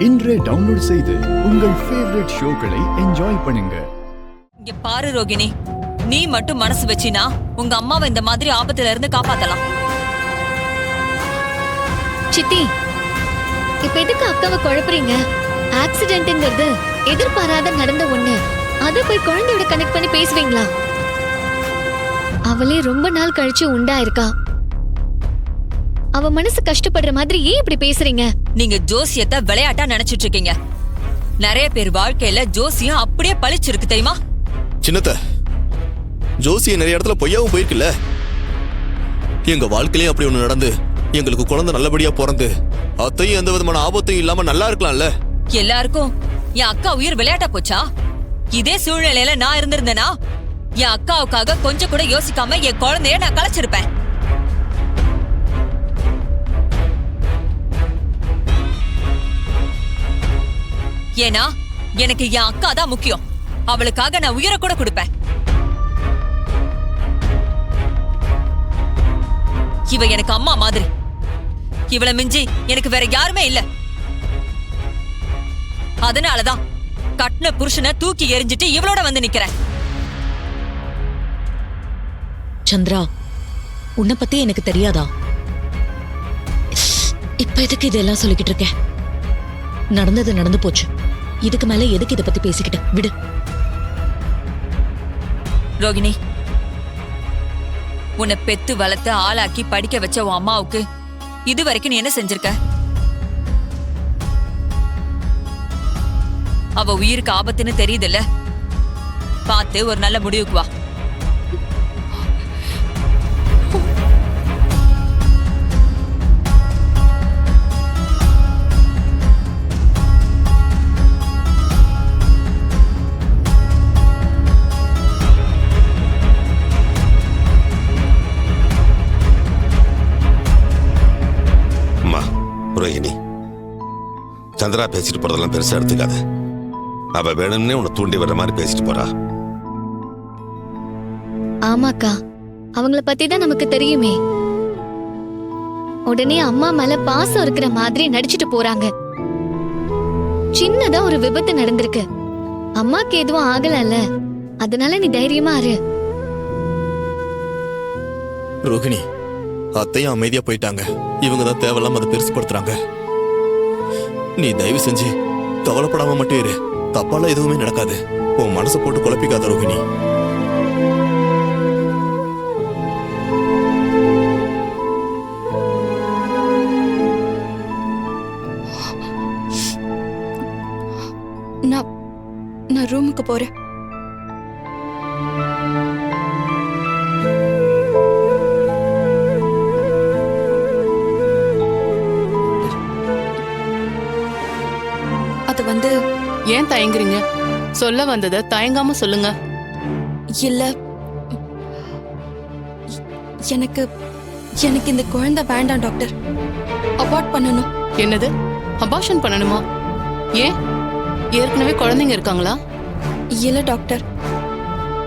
இன்றே டவுன்லோட் செய்து உங்கள் ஃபேவரட் ஷோக்களை என்ஜாய் பண்ணுங்க. இங்க பாரு ரோகிணி, நீ மட்டும் மனசு வச்சினா உங்க அம்மாவை இந்த மாதிரி ஆபத்துல இருந்து காப்பாத்தலாம். சித்தி, இப்ப எதுக்கு அக்காவை குழப்பறீங்க? ஆக்சிடென்ட்ங்கிறது எதிர்பாராத நடந்த ஒண்ணு. அதை போய் குழந்தையோட கனெக்ட் பண்ணி பேசுவீங்களா? அவளே ரொம்ப நாள் கழிச்சு உண்டா இருக்கா. அவ மனசு கஷ்டப்படுற மாதிரி ஏன் இப்படி பேசுறீங்க? நீங்க ஜோசியத்தை விளையாட்டா நினைச்சிட்டு இருக்கீங்க. நிறைய பேர் வாழ்க்கையில ஜோசியம் அப்படியே பழிச்சிருக்கு தெரியுமா? சின்னத்த, ஜோசியம் நிறைய இடத்துல பொய்யாவும் போயிருக்குல்ல. எங்க வாழ்க்கையிலேயே அப்படி ஒண்ணு நடந்து எங்களுக்கு குழந்தை நல்லபடியா பிறந்து அத்தையும் எந்த விதமான ஆபத்தையும் இல்லாம நல்லா இருக்கலாம்ல. எல்லாருக்கும் என் அக்கா உயிர் விளையாட்டா போச்சா? இதே சூழ்நிலையில நான் இருந்திருந்தேனா என் அக்காவுக்காக கொஞ்சம் கூட யோசிக்காம என் குழந்தைய நான் கலைச்சிருப்பேன். ஏன்னா எனக்கு என் அக்கா தான் முக்கியம். அவளுக்காக நான் உயிரை கூட கொடுப்பேன். இவ எனக்கு அம்மா மாதிரி. இவளை மிஞ்சி எனக்கு வேற யாருமே இல்ல. அதனாலதான் கட்டின புருஷனை தூக்கி எறிஞ்சிட்டு இவளோட வந்து நிக்கிறேன். சந்திரா, உன்னை பத்தி எனக்கு தெரியாதா? இப்ப எதுக்கு இதெல்லாம் சொல்லிக்கிட்டு இருக்க? நடந்தது நடந்து போச்சு. இதுக்கு மேல எதுக்கு இதை பத்தி பேசிக்கிட்ட? விடு. ரோகிணி, உன்னை பெத்து வளர்த்து ஆளாக்கி படிக்க வச்ச உன் அம்மாவுக்கு இது வரைக்கும் நீ என்ன செஞ்சிருக்க? அவ உயிருக்கு ஆபத்துன்னு தெரியுதுல்ல. பார்த்து ஒரு நல்ல முடிவுக்கு வா. ரோகிணி, சந்திரா பேசிட்டு போறதெல்லாம் பெருசா எடுத்துக்காத. அவ வேணும்னே உன்னை தூண்டி வர்ற மாதிரி பேசிட்டு போறா. ஆமாக்கா, அவங்கள பத்தி தான் நமக்கு தெரியுமே. உடனே அம்மா மேல பாசம் இருக்கிற மாதிரி நடிச்சிட்டு போறாங்க. சின்னதா ஒரு விபத்து நடந்திருக்கு. அம்மாக்கு எதுவும் ஆகலல்ல, அதனால நீ தைரியமா இரு. ரோகிணி, அத்தையும் அமைதியா போயிட்டாங்க. இவங்க தான் தேவையில்லாம அதை பெருசுப்படுத்துறாங்க. நீ தயவு செஞ்சு கவலைப்படாம மட்டும் இரு. தப்பால எதுவுமே நடக்காது. உன் மனசை போட்டு குழப்பிக்காத ரோகிணி. நான் ரூமுக்கு போறேன். அது வந்து ஏன் தயங்குறீங்க? சொல்ல வந்ததை தயங்காம சொல்லுங்க. இல்ல, எனக்கு எனக்கு இந்த குழந்தை வேண்டாம் டாக்டர். அபார்ட் பண்ணணும். என்னது? அபார்ஷன் பண்ணணுமா? ஏன், ஏற்கனவே குழந்தைங்க இருக்காங்களா? இல்ல டாக்டர்,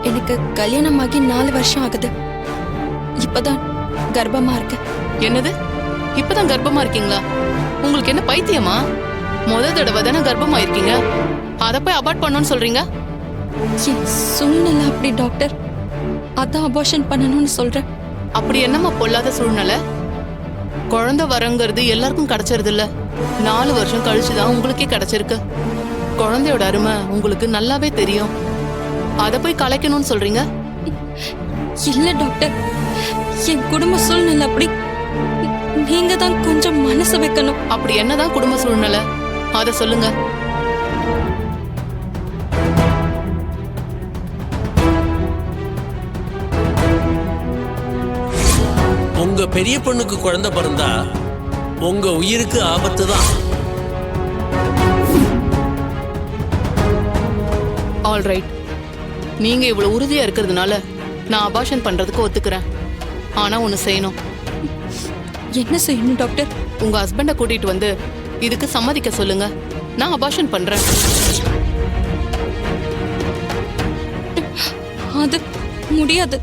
எனக்கு கல்யாணமாகி 4 வருஷம் ஆகுது. இப்பதான் கர்ப்பமா இருக்கு. என்னது? இப்பதான் கர்ப்பமா இருக்கீங்களா? உங்களுக்கு என்ன பைத்தியமா? முதல் தடவை தானே கர்ப்பமா இருக்கீங்க. அதை போய் அபார்ட் பண்ணணும்னு சொல்றீங்க? என் சூழ்நிலை அப்படி டாக்டர். அதான் அபார்ஷன் பண்ணணும்னு சொல்றேன். அப்படி என்னமா பொல்லாத சூழ்நிலை? குழந்தை வரங்கிறது எல்லாருக்கும் கிடைச்சிருது இல்ல. 4 வருஷம் கழிச்சுதான் உங்களுக்கே கிடைச்சிருக்கு. குழந்தையோட அருமை உங்களுக்கு நல்லாவே தெரியும். அதை போய் கலைக்கணும்னு சொல்றீங்க? இல்ல டாக்டர், என் குடும்ப சூழ்நிலை அப்படி. நீங்க தான் கொஞ்சம் மனசு வைக்கணும். அப்படி என்னதான் குடும்ப சூழ்நிலை? அதை சொல்லுங்க. உங்க பெரிய பொண்ணுக்கு குழந்தை பிறந்தா உங்க உயிருக்கு ஆபத்து தான். ஆல்ரைட், நீங்க இவ்வளவு உறுதியா இருக்கிறதுனால நான் அபார்ஷன் பண்றதுக்கு ஒத்துக்கிறேன். ஆனா ஒண்ணு செய்யணும். என்ன செய்யணும் டாக்டர்? உங்க ஹஸ்பண்ட கூட்டிட்டு வந்து இதுக்கு சம்மதிக்க சொல்லுங்க. நான் அபார்ஷன் பண்றேன். அது முடியாது.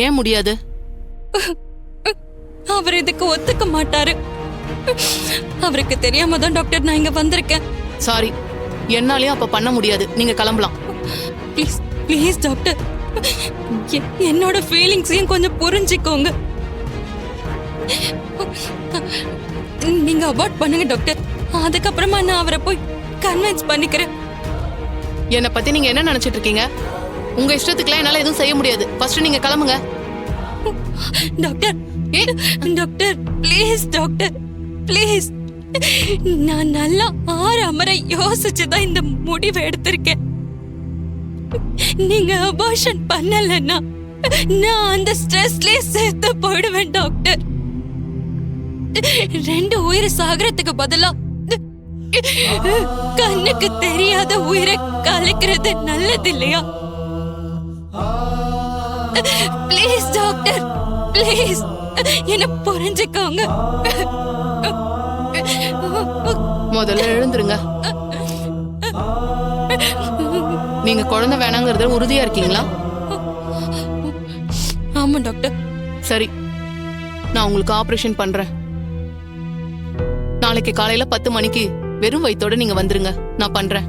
ஏன் முடியாது? அவர் இதுக்கு ஒத்துக்க மாட்டாரு. அவருக்கு தெரியாம தான் டாக்டர் நான் இங்க வந்திருக்கேன். சாரி, என்னாலயும் அப்ப பண்ண முடியாது. நீங்க கிளம்பலாம். ப்ளீஸ் ப்ளீஸ் டாக்டர், என்னோட ஃபீலிங்ஸையும் கொஞ்சம் புரிஞ்சுக்கோங்க. நீங்க அபார்ட் பண்ணுங்க டாக்டர். அதுக்கப்புறமா நான் அவரை போய் கன்வின்ஸ் பண்ணிக்கிறேன். என்னை பத்தி நீங்க என்ன நினைச்சிட்டு இருக்கீங்க? உங்க இஷ்டத்துக்குலாம் என்னால எதுவும் செய்ய முடியாது. ஃபர்ஸ்ட் நீங்க கிளம்புங்க. Doctor doctor please doctor please. நான் நல்லா அமர யோசிச்சுதான் இந்த முடிவை எடுத்திருக்கேன். நீங்க அபார்ஷன் பண்ணலன்னா நான் அந்த ஸ்ட்ரெஸ்லயே செத்து போயிடுவேன் டாக்டர். 2 உயிரை சாகறதுக்கு பதிலா கண்ணுக்கு தெரியாத உயிரை கலைக்கிறது நல்லது இல்லையா? ப்ளீஸ் டாக்டர் ப்ளீஸ் என்ன புரிஞ்சுக்கோங்க. முதல்ல எழுந்துருங்க. நீங்க குழந்தை வேணாங்கிறத உறுதியா இருக்கீங்களா? ஆமா டாக்டர். சரி, நான் உங்களுக்கு ஆபரேஷன் பண்றேன். நாளைக்கு காலையில 10 மணிக்கு வெறும் வயித்தோட நீங்க வந்துருங்க. நான் பண்றேன்.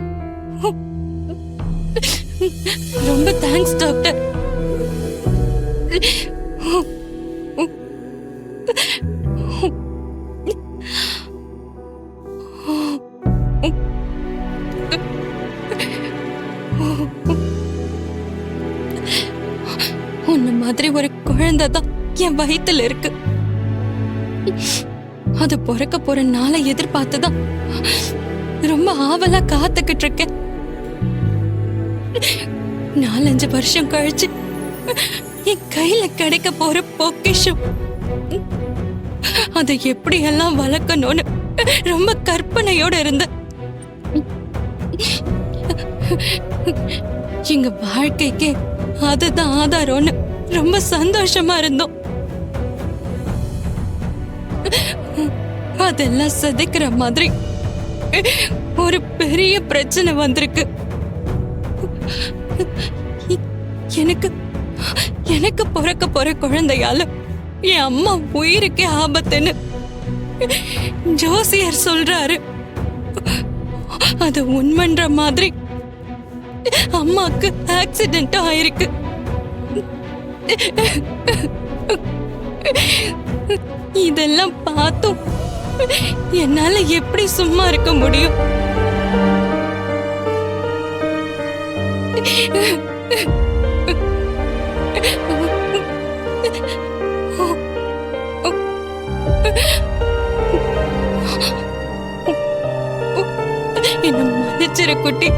ரொம்ப தேங்க்ஸ் டாக்டர். உன்ன மாதிரி ஒரு குழந்தை தான் என் வயித்துல இருக்கு. அது பிறக்க போற நாளை எதிர்பார்த்துதான் ரொம்ப ஆவலா காத்துக்கிட்டு இருக்கேன். 4-5 வருஷம் கழிச்சு என் கையில கிடைக்க போற பொக்கிஷம். அதை எப்படி எல்லாம் வளர்க்கணும்னு ரொம்ப கற்பனையோட இருந்த. எங்க வாழ்க்கைக்கு அதுதான் ஆதாரம்னு ரொம்ப சந்தோஷமா இருந்தோம். அதெல்லாம் சிதைக்கிற மாதிரி ஒரு பெரிய பிரச்சனை வந்திருக்கு. எனக்கு எனக்கு பிறக்க போற குழந்தையால என் அம்மா உயிருக்கே ஆபத்துன்னு ஜோசியர் சொல்றாரு. அது உண்மைன்ற மாதிரி அம்மாக்கு ஆக்சிடென்ட் ஆயிருக்கு. இதெல்லாம் பார்த்தும் என்னால எப்படி சும்மா இருக்க முடியும்? என்ன மன்னிச்சிரு குட்டி.